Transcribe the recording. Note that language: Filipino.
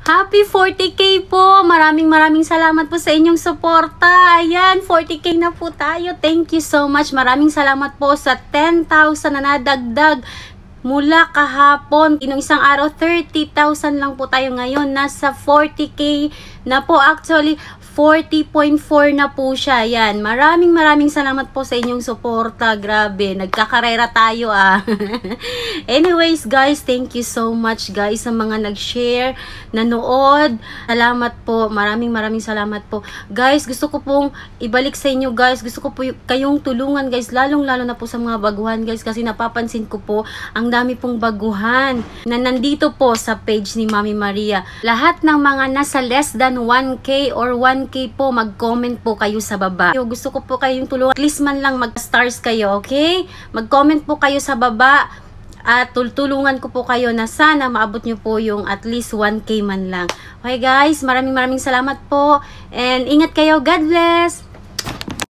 Happy 40K po! Maraming salamat po sa inyong suporta. Ayan, 40K na po tayo. Thank you so much. Maraming salamat po sa 10,000 na nadagdag mula kahapon. Inong isang araw, 30,000 lang po tayo ngayon. Nasa 40K na po. Actually, 40.4 na po siya. Yan. Maraming salamat po sa inyong suporta. Grabe. Nagkakarera tayo Anyways, guys, thank you so much, guys, sa mga nag-share, nanood. Salamat po. Maraming salamat po. Guys, gusto ko pong ibalik sa inyo, guys. Gusto ko po kayong tulungan, guys. Lalong-lalo na po sa mga baguhan, guys. Kasi napapansin ko po, ang dami pong baguhan na nandito po sa page ni Mami Maria. Lahat ng mga nasa less than 1K or 1K po, mag-comment po kayo sa baba. Gusto ko po kayong tulungan. At least man lang mag-stars kayo, okay? Mag-comment po kayo sa baba at tulungan ko po kayo na sana maabot nyo po yung at least 1K man lang. Okay guys, maraming salamat po and ingat kayo. God bless!